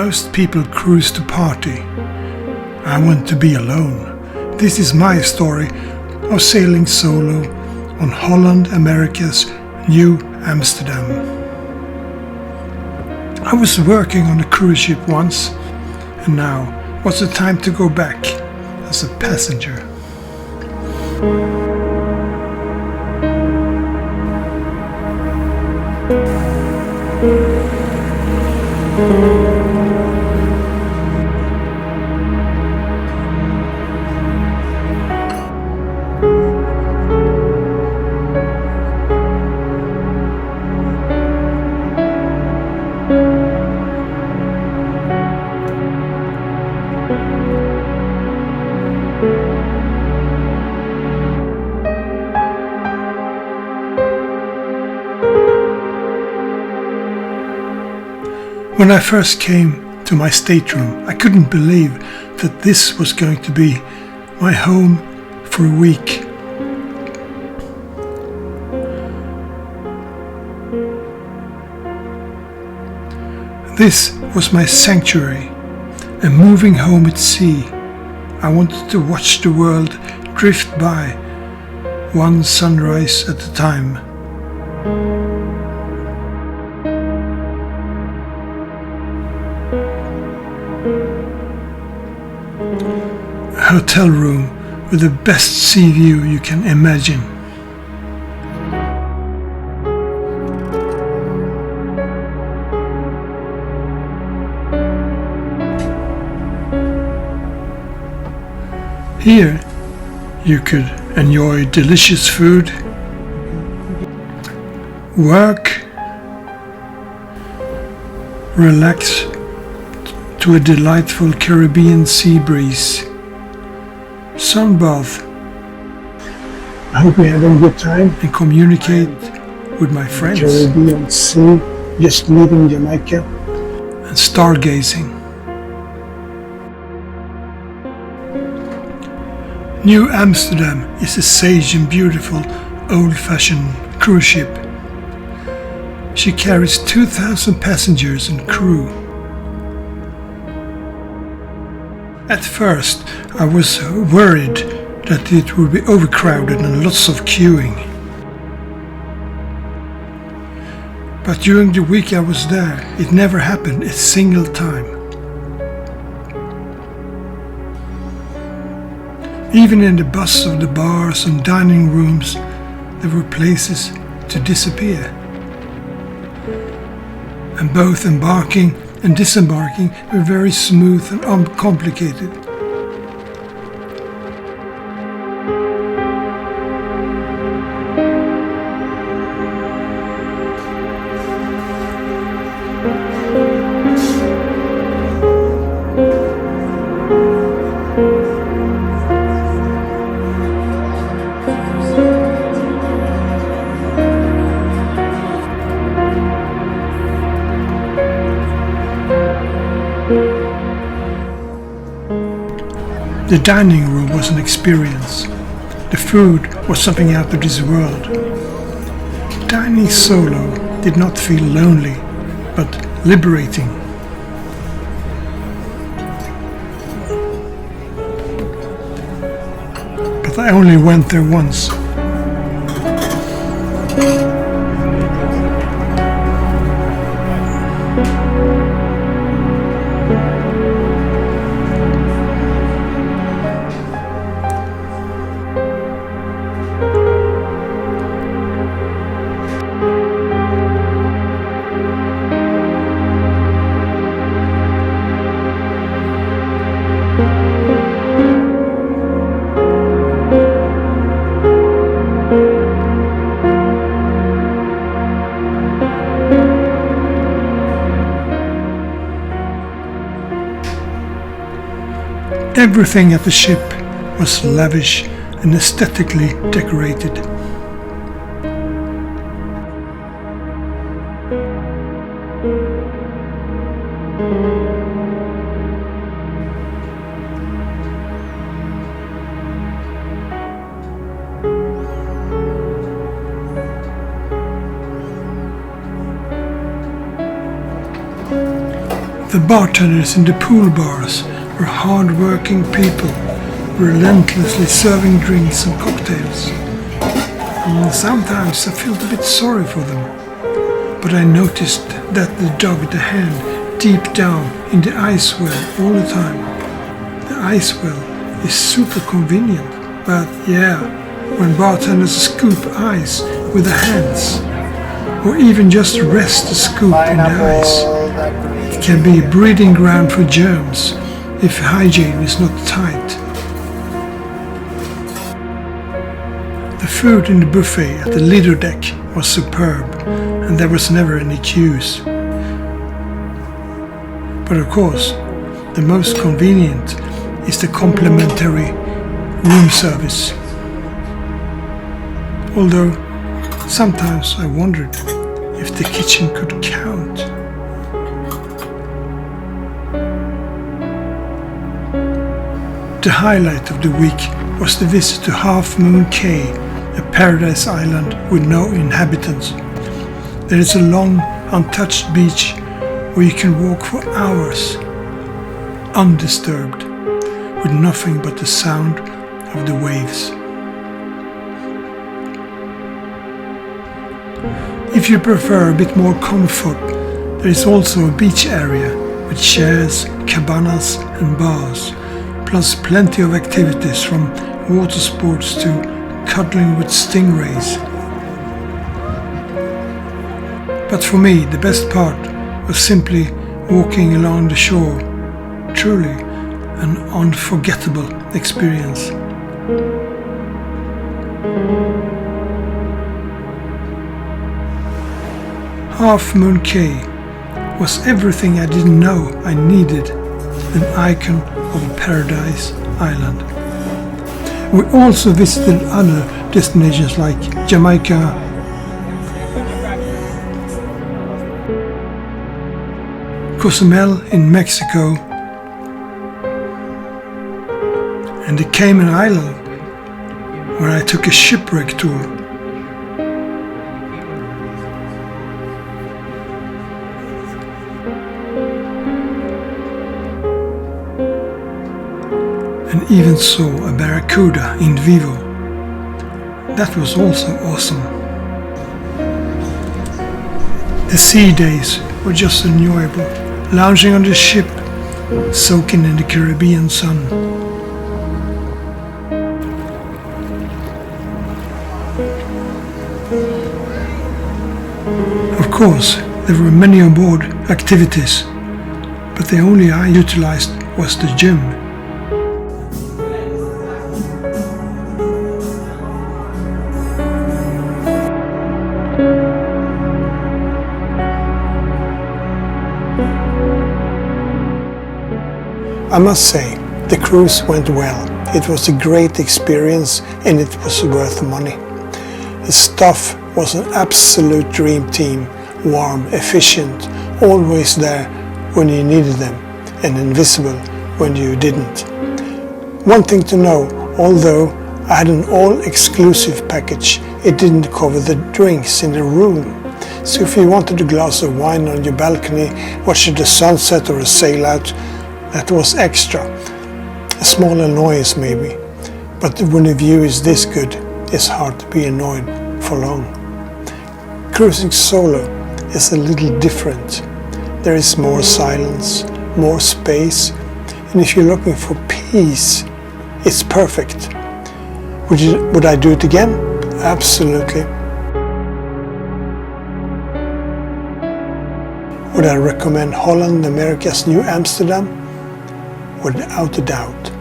Most people cruise to party. I want to be alone. This is my story of sailing solo on Holland America's Nieuw Amsterdam. I was working on a cruise ship once, and now was the time to go back as a passenger. When I first came to my stateroom, I couldn't believe that this was going to be my home for a week. This was my sanctuary, a moving home at sea. I wanted to watch the world drift by, one sunrise at a time. A hotel room with the best sea view you can imagine. Here you could enjoy delicious food, work, relax to a delightful Caribbean sea breeze, sunbath. I hope you're having a good time. And communicate with my friends. Caribbean Sea, just leaving Jamaica. And stargazing. Nieuw Amsterdam is a sage and beautiful old-fashioned cruise ship. She carries 2,000 passengers and crew. At first, I was worried that it would be overcrowded and lots of queuing. But during the week I was there, it never happened a single time. Even in the bus of the bars and dining rooms, there were places to disappear. And both embarking and disembarking were very smooth and uncomplicated. The dining room was an experience. The food was something out of this world. Dining solo did not feel lonely, but liberating. But I only went there once. Everything at the ship was lavish and aesthetically decorated. The bartenders in the pool bars were hard-working people, relentlessly serving drinks and cocktails. And sometimes I felt a bit sorry for them, but I noticed that they dug the hand deep down in the ice well all the time. The ice well is super convenient, but yeah, when bartenders scoop ice with their hands, or even just rest the scoop in the ice, it can be a breeding ground for germs if hygiene is not tight. The food in the buffet at the Lido deck was superb, and there was never any queues. But of course, the most convenient is the complimentary room service. Although sometimes I wondered if the kitchen could count. The highlight of the week was the visit to Half Moon Cay, a paradise island with no inhabitants. There is a long, untouched beach where you can walk for hours, undisturbed, with nothing but the sound of the waves. If you prefer a bit more comfort, there is also a beach area with chairs, cabanas and bars, plus plenty of activities from water sports to cuddling with stingrays. But for me, the best part was simply walking along the shore. Truly an unforgettable experience. Half Moon Cay was everything I didn't know I needed, an icon of a paradise island. We also visited other destinations like Jamaica, Cozumel in Mexico, and the Cayman Island, where I took a shipwreck tour. And even saw a barracuda in vivo. That was also awesome. The sea days were just enjoyable, lounging on the ship, soaking in the Caribbean sun. Of course, there were many on board activities, but the only I utilized was the gym. I must say, the cruise went well. It was a great experience and it was worth money. The staff was an absolute dream team, warm, efficient, always there when you needed them, and invisible when you didn't. One thing to know, although I had an all-exclusive package, it didn't cover the drinks in the room. So if you wanted a glass of wine on your balcony, watching the sunset or a sail out, that was extra. A small annoyance maybe, but when the view is this good, it's hard to be annoyed for long. Cruising solo is a little different. There is more silence, more space, and if you're looking for peace, it's perfect. Would I do it again? Absolutely. Would I recommend Holland America Nieuw Amsterdam? Without a doubt.